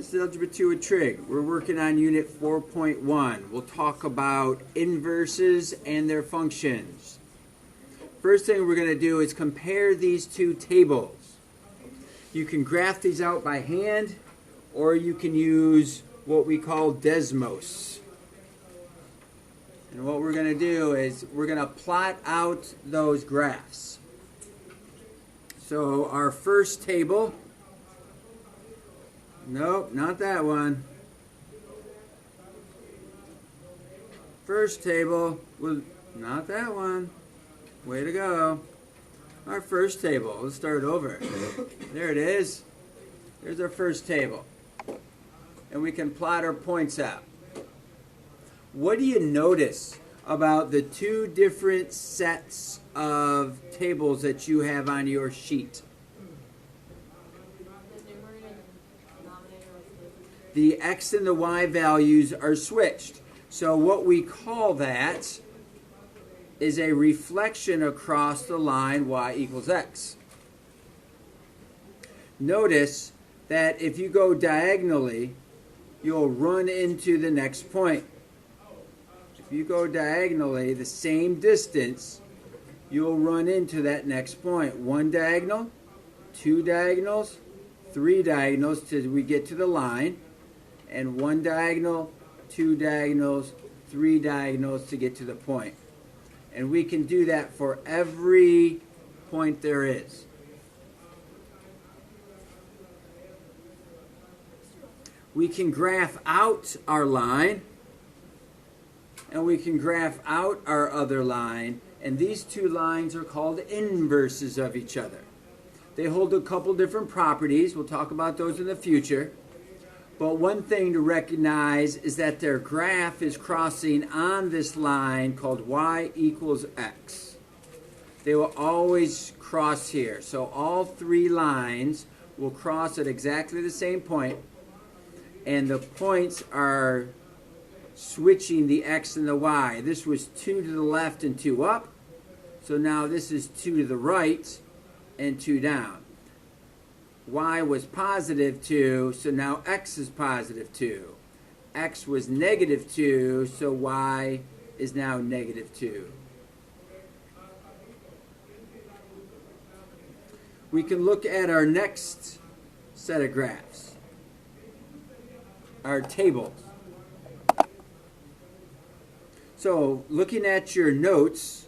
This is Algebra 2 with Trig. We're working on Unit 4.1. We'll talk about inverses and their functions. First thing we're going to do is compare these two tables. You can graph these out by hand, or you can use what we call Desmos. And what we're going to do is we're going to plot out those graphs. So our first table, nope, not that one. First table, well, not that one. Way to go. Our first table, let's start over. There it is. There's our first table. And we can plot our points out. What do you notice about the two different sets of tables that you have on your sheet? The x and the y values are switched. So what we call that is a reflection across the line y equals x. Notice that if you go diagonally, you'll run into the next point. If you go diagonally the same distance, you'll run into that next point. One diagonal, two diagonals, three diagonals till we get to the line, and one diagonal, two diagonals, three diagonals to get to the point. And we can do that for every point there is. We can graph out our line, and we can graph out our other line, and these two lines are called inverses of each other. They hold a couple different properties. We'll talk about those in the future. But one thing to recognize is that their graph is crossing on this line called y equals x. They will always cross here. So all three lines will cross at exactly the same point, and the points are switching the x and the y. This was 2 to the left and 2 up. So now this is 2 to the right and 2 down. Y was positive 2, so now x is positive 2. X was negative 2, so y is now negative 2. We can look at our next set of graphs, our tables. So, looking at your notes,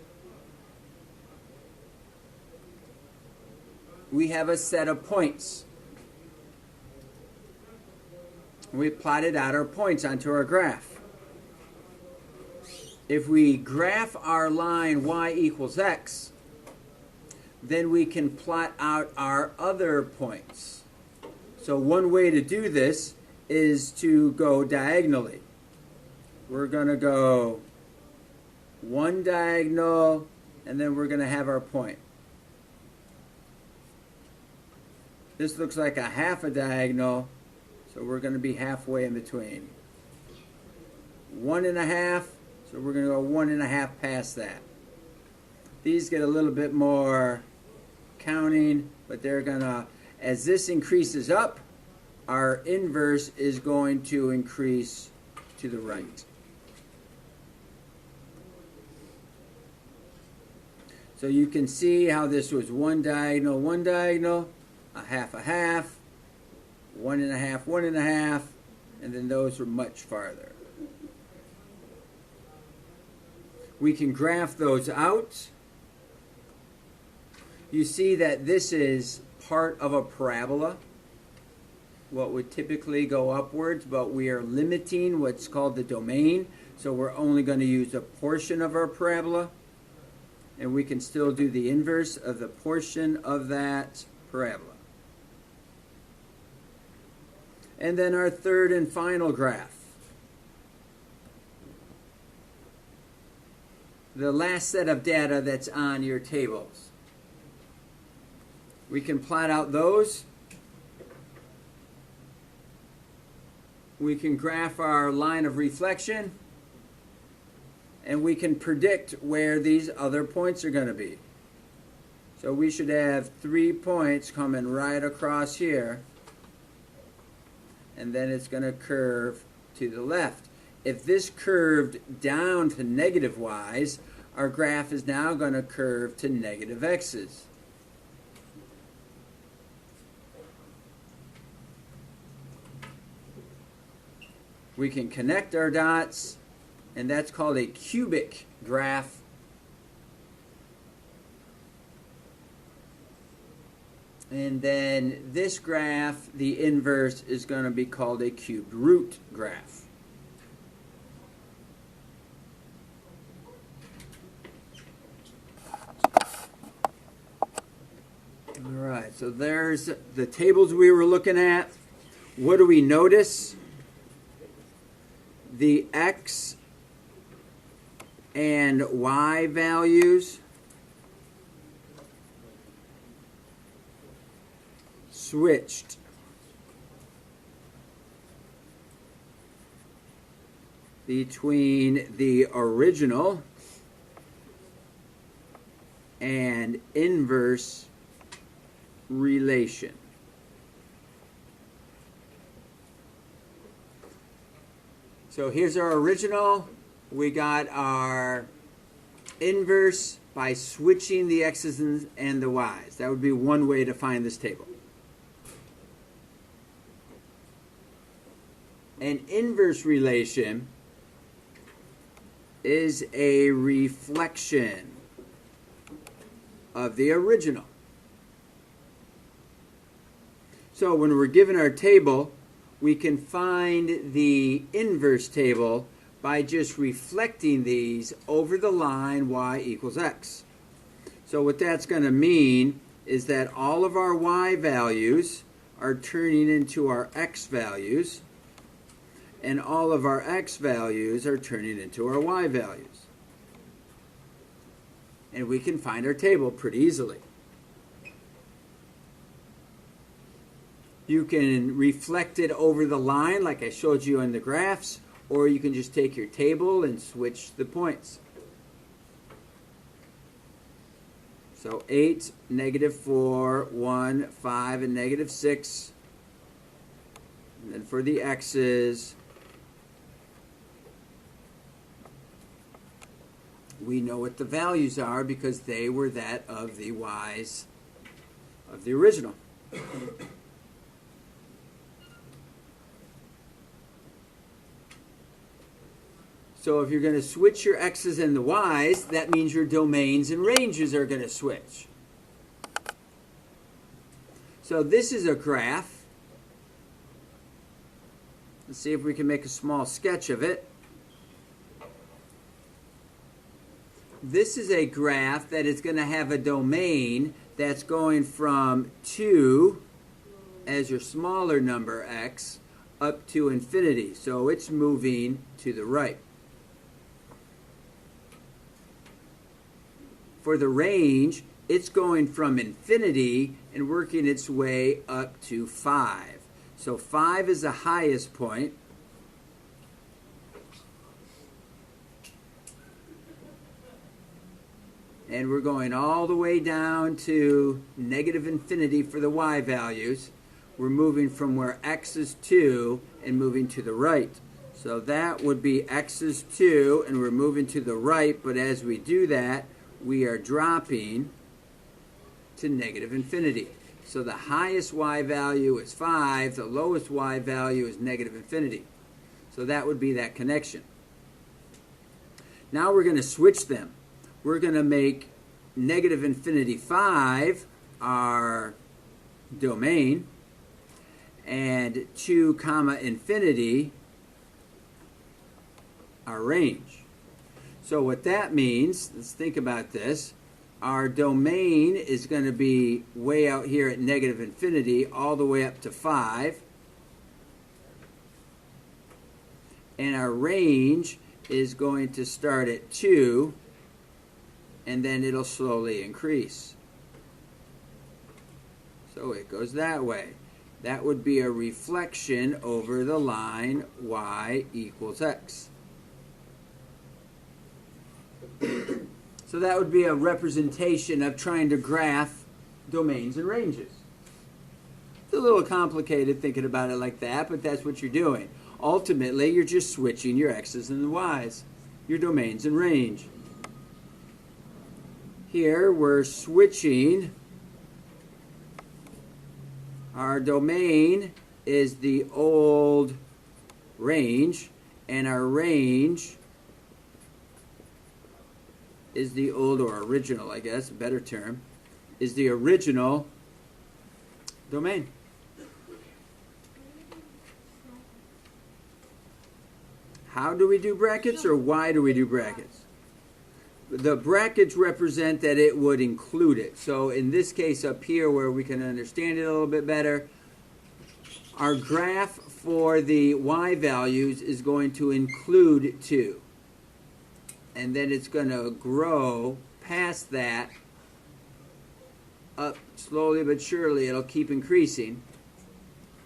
we have a set of points. We plotted out our points onto our graph. If we graph our line y equals x, then we can plot out our other points. So one way to do this is to go diagonally. We're going to go one diagonal, and then we're going to have our point. This looks like a half a diagonal, so we're going to be halfway in between. 1.5, so we're going to go 1.5 past that. These get a little bit more counting, but they're going to, as this increases up, our inverse is going to increase to the right. So you can see how this was one diagonal, a half, 1.5, 1.5, and then those were much farther. We can graph those out. You see that this is part of a parabola, what would typically go upwards, but we are limiting what's called the domain, so we're only going to use a portion of our parabola, and we can still do the inverse of the portion of that parabola. And then our third and final graph. The last set of data that's on your tables. We can plot out those. We can graph our line of reflection. And we can predict where these other points are going to be. So we should have 3 points coming right across here. and then it's going to curve to the left. If this curved down to negative y's, our graph is now going to curve to negative x's. We can connect our dots, and that's called a cubic graph. And then this graph, the inverse, is going to be called a cubed root graph. All right, so there's the tables we were looking at. What do we notice? The x and y values switched. Between the original and inverse relation. So here's our original. We got our inverse by switching the x's and the y's. That would be one way to find this table. An inverse relation is a reflection of the original. So when we're given our table, we can find the inverse table by just reflecting these over the line y equals x. So what that's going to mean is that all of our y values are turning into our x values, and all of our x values are turning into our y values. And we can find our table pretty easily. You can reflect it over the line like I showed you in the graphs, or you can just take your table and switch the points. So 8, -4, 1, 5, and -6. And then for the x's, we know what the values are because they were that of the y's of the original. So if you're going to switch your x's and the y's, that means your domains and ranges are going to switch. So this is a graph. Let's see if we can make a small sketch of it. This is a graph that is going to have a domain that's going from 2 as your smaller number x up to infinity. So it's moving to the right. For the range, it's going from infinity and working its way up to 5. So 5 is the highest point. And we're going all the way down to negative infinity for the y values. We're moving from where x is 2 and moving to the right. So that would be x is 2 and we're moving to the right, but as we do that, we are dropping to negative infinity. So the highest y value is 5, the lowest y value is negative infinity. So that would be that connection. Now we're going to switch them. We're going to make negative infinity 5 our domain, and 2 comma infinity our range. So what that means, let's think about this. Our domain is going to be way out here at negative infinity all the way up to 5. And our range is going to start at 2, and then it'll slowly increase. So it goes that way. That would be a reflection over the line y equals x. So that would be a representation of trying to graph domains and ranges. It's a little complicated thinking about it like that, but that's what you're doing. Ultimately, you're just switching your x's and the y's, your domains and range. Here, we're switching. Our domain is the old range, and our range is the old, or original, I guess, a better term, is the original domain. How do we do brackets, or why do we do brackets? The brackets represent that it would include it. So in this case up here, where we can understand it a little bit better, our graph for the y values is going to include 2. And then it's going to grow past that up slowly but surely. It'll keep increasing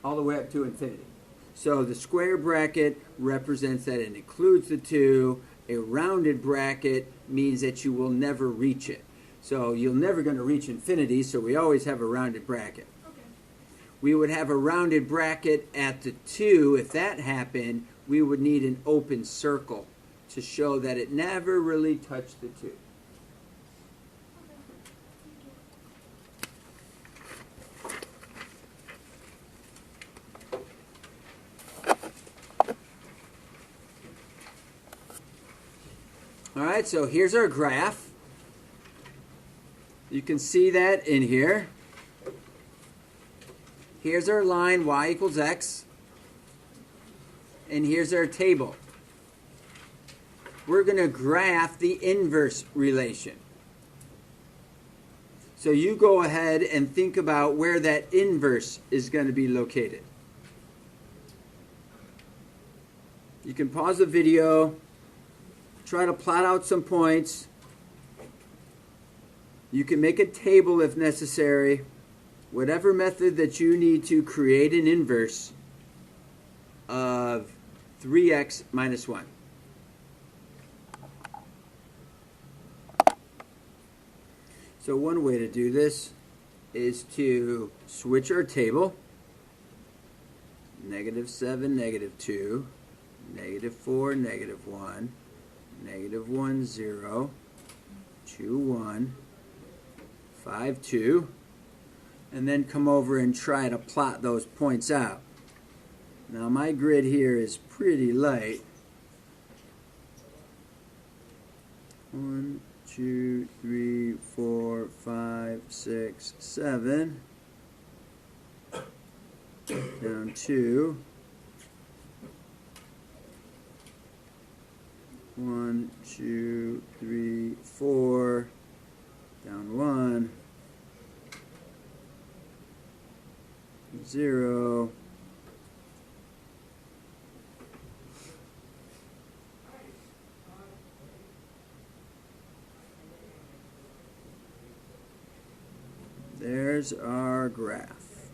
all the way up to infinity. So the square bracket represents that it includes the 2. A rounded bracket means that you will never reach it. So you're never going to reach infinity, so we always have a rounded bracket. Okay. We would have a rounded bracket at the 2. If that happened, we would need an open circle to show that it never really touched the 2. All right, so here's our graph. You can see that in here. Here's our line, y equals x. And here's our table. We're going to graph the inverse relation. So you go ahead and think about where that inverse is going to be located. You can pause the video. Try to plot out some points. You can make a table if necessary. Whatever method that you need to create an inverse of 3x minus 1. So one way to do this is to switch our table. -7, -2, -4, -1. -1, 0, 2, 1, 5, 2, and then come over and try to plot those points out. Now my grid here is pretty light. 1, 2, 3, 4, 5, 6, 7, down 2. 1, 2, 3, 4, down 1, 0, there's our graph.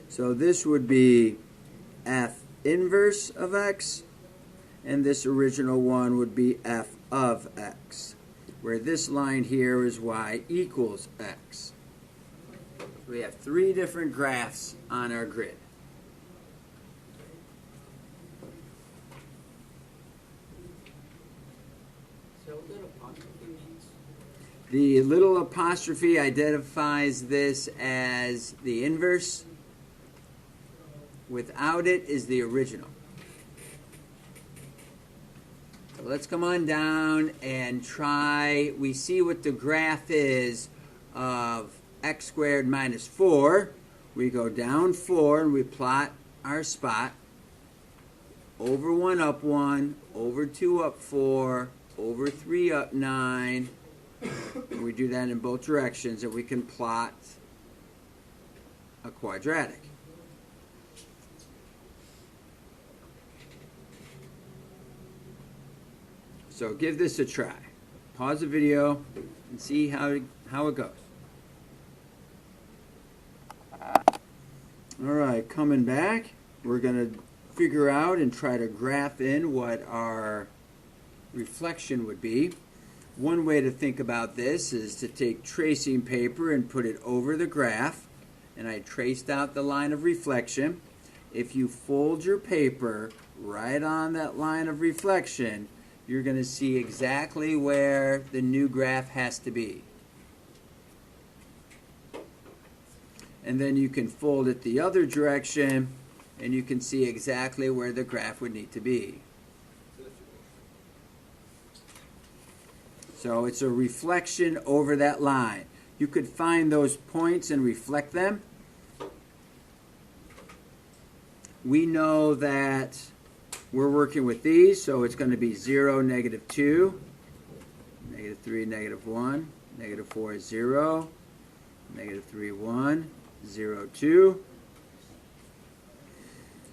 So this would be f inverse of x. And this original one would be f of x, where this line here is y equals x. We have 3 different graphs on our grid. So what that apostrophe means? The little apostrophe identifies this as the inverse. Without it is the original. So let's come on down and try. We see what the graph is of x squared minus 4. We go down 4 and we plot our spot. Over 1 up 1, over 2 up 4, over 3 up 9. And we do that in both directions, and we can plot a quadratic. So give this a try. Pause the video and see how it goes. All right, coming back, we're going to figure out and try to graph in what our reflection would be. One way to think about this is to take tracing paper and put it over the graph and I traced out the line of reflection. If you fold your paper right on that line of reflection, you're going to see exactly where the new graph has to be. And then you can fold it the other direction, and you can see exactly where the graph would need to be. So it's a reflection over that line. You could find those points and reflect them. We know that we're working with these, so it's going to be 0, -2, -3, -1, -4 is 0, -3, 1, 0, 2.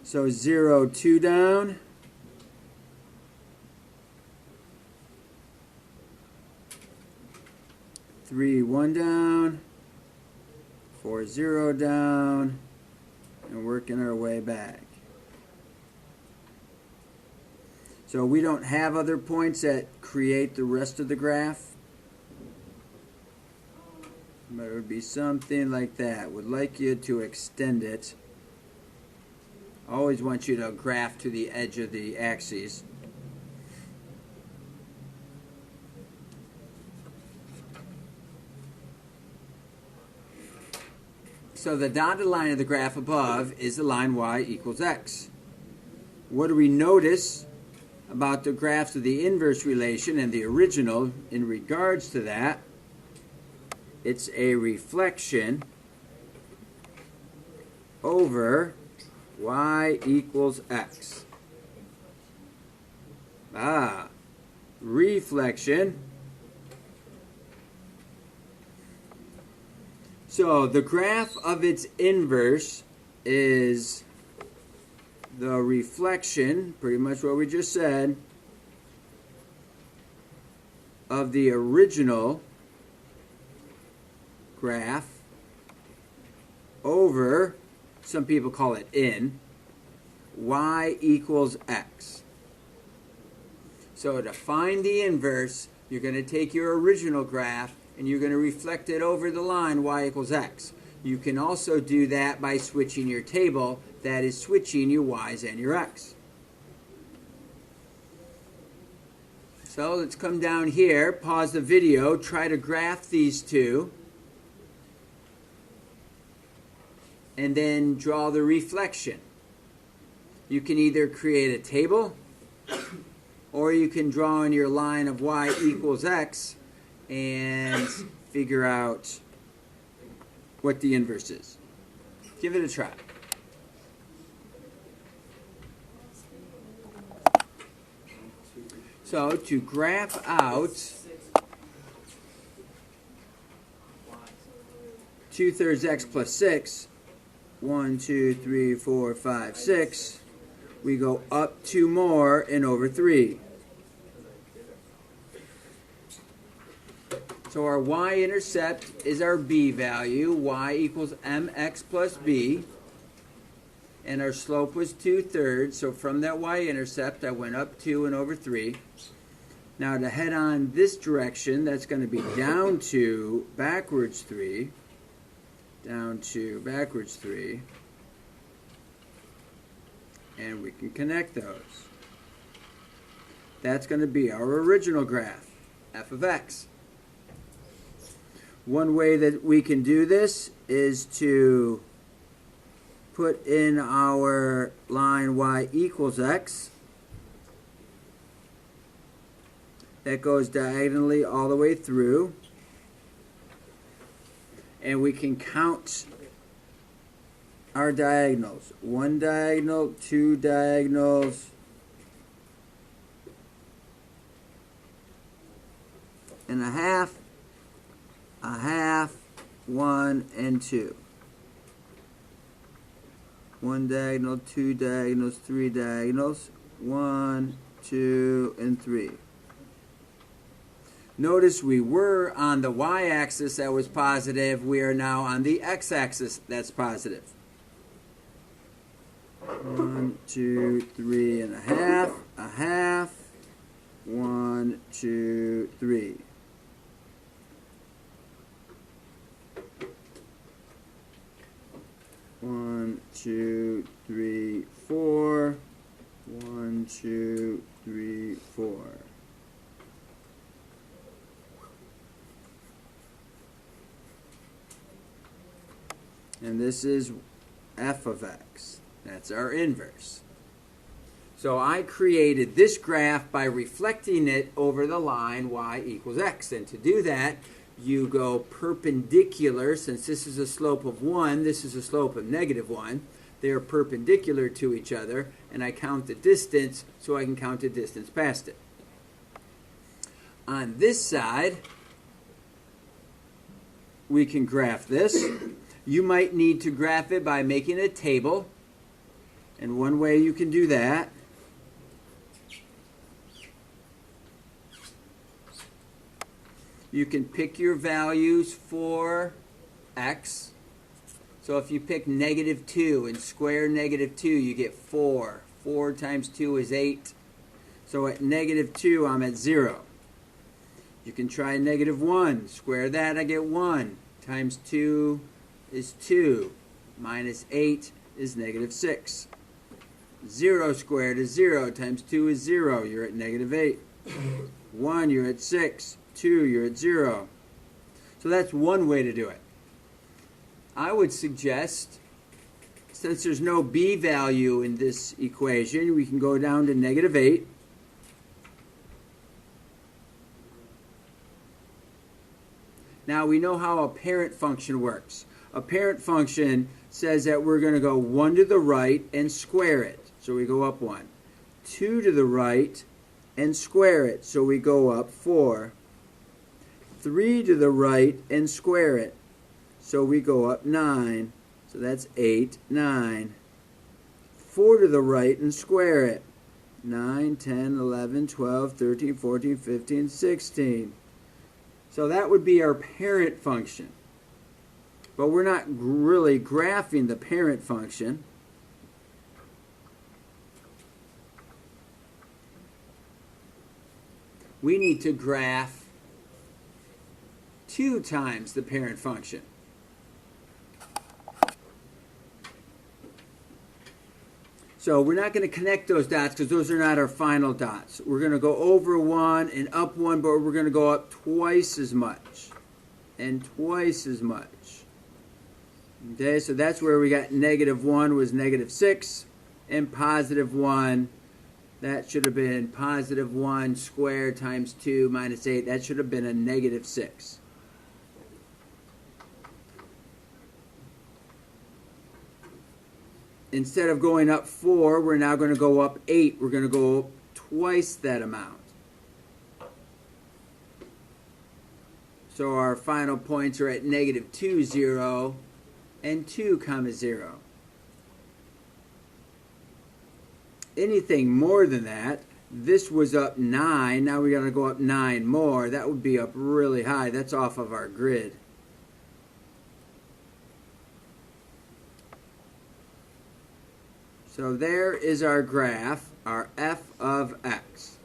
So 0, 2 down. 3, 1 down. 4, 0 down. And working our way back. So we don't have other points that create the rest of the graph. But it would be something like that. Would like you to extend it. Always want you to graph to the edge of the axes. So the dotted line of the graph above is the line y equals x. What do we notice about the graphs of the inverse relation and the original in regards to that? It's a reflection over y equals x. Reflection. So the graph of its inverse is the reflection, pretty much what we just said, of the original graph over, some people call it in, y equals x. So to find the inverse, you're going to take your original graph and you're going to reflect it over the line y equals x. You can also do that by switching your table. That is switching your y's and your x. So let's come down here, pause the video, try to graph these two, and then draw the reflection. You can either create a table, or you can draw in your line of y equals x and figure out what the inverse is. Give it a try. So to graph out 2/3 x plus 6, 1, 2, 3, 4, 5, 6, we go up 2 more and over 3. So our y-intercept is our b value. Y equals mx plus b. And our slope was 2/3. So from that y-intercept, I went up 2 and over 3. Now to head on this direction, that's going to be down 2, backwards 3. Down 2, backwards 3. And we can connect those. That's going to be our original graph, f of x. One way that we can do this is to put in our line y equals x. That goes diagonally all the way through. And we can count our diagonals. 1 diagonal, 2 diagonals, and a half, 1 and 2. 1 diagonal, 2 diagonals, 3 diagonals, 1, 2, and 3. Notice we were on the y-axis that was positive. We are now on the x-axis that's positive. 1, 2, 3 and a half, 1, 2, 3. 2, 3, 4. 1, 2, 3, 4. And this is f of x. That's our inverse. So I created this graph by reflecting it over the line y equals x. And to do that, you go perpendicular. Since this is a slope of 1, this is a slope of -1. They are perpendicular to each other, and I count the distance so I can count the distance past it. On this side, we can graph this. You might need to graph it by making a table, and one way you can do that you can pick your values for x. So if you pick -2 and square -2, you get 4. 4 times 2 is 8. So at -2, I'm at 0. You can try -1. Square that, I get 1. Times 2 is 2. Minus 8 is -6. 0 squared is 0. Times 2 is 0. You're at -8. 1, you're at 6. 2, you're at 0. So that's one way to do it. I would suggest, since there's no b value in this equation, we can go down to -8. Now we know how a parent function works. A parent function says that we're going to go 1 to the right and square it. So we go up 1. 2 to the right and square it. So we go up 4. 3 to the right and square it. So we go up 9. So that's 8, 9. 4 to the right and square it. 9, 10, 11, 12, 13, 14, 15, 16. So that would be our parent function. But we're not really graphing the parent function. We need to graph 2 times the parent function. So we're not going to connect those dots because those are not our final dots. We're going to go over 1 and up 1, but we're going to go up twice as much and twice as much. Okay, so that's where we got -1 was -6, and +1, that should have been +1 squared times 2 minus 8. That should have been a -6. Instead of going up 4, we're now going to go up 8. We're going to go up twice that amount. So our final points are at -2, 0, and 2, 0. Anything more than that, this was up 9. Now we got to go up 9 more. That would be up really high. That's off of our grid. So there is our graph, our f of x.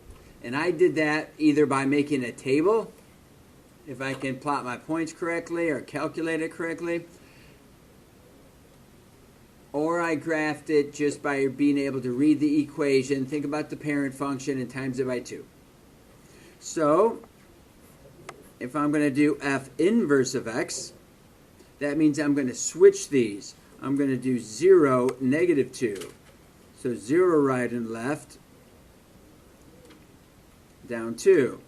And I did that either by making a table, if I can plot my points correctly or calculate it correctly, or I graphed it just by being able to read the equation, think about the parent function, and times it by 2. So if I'm going to do f inverse of x, that means I'm going to switch these. I'm going to do 0, -2. So 0 right and left, down 2.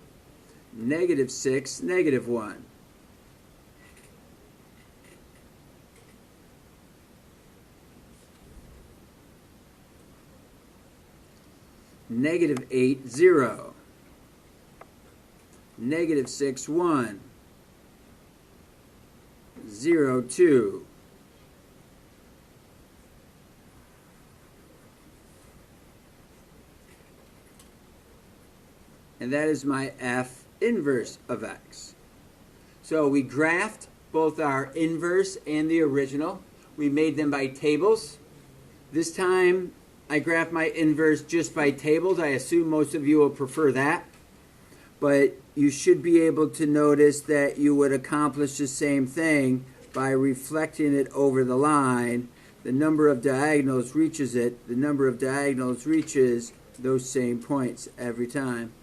-6, -1. -8, 0. -6, 1. 0, 2. And that is my f inverse of x. So we graphed both our inverse and the original. We made them by tables. This time I graphed my inverse just by tables. I assume most of you will prefer that. But you should be able to notice that you would accomplish the same thing by reflecting it over the line. the number of diagonals reaches it, the number of diagonals reaches those same points every time.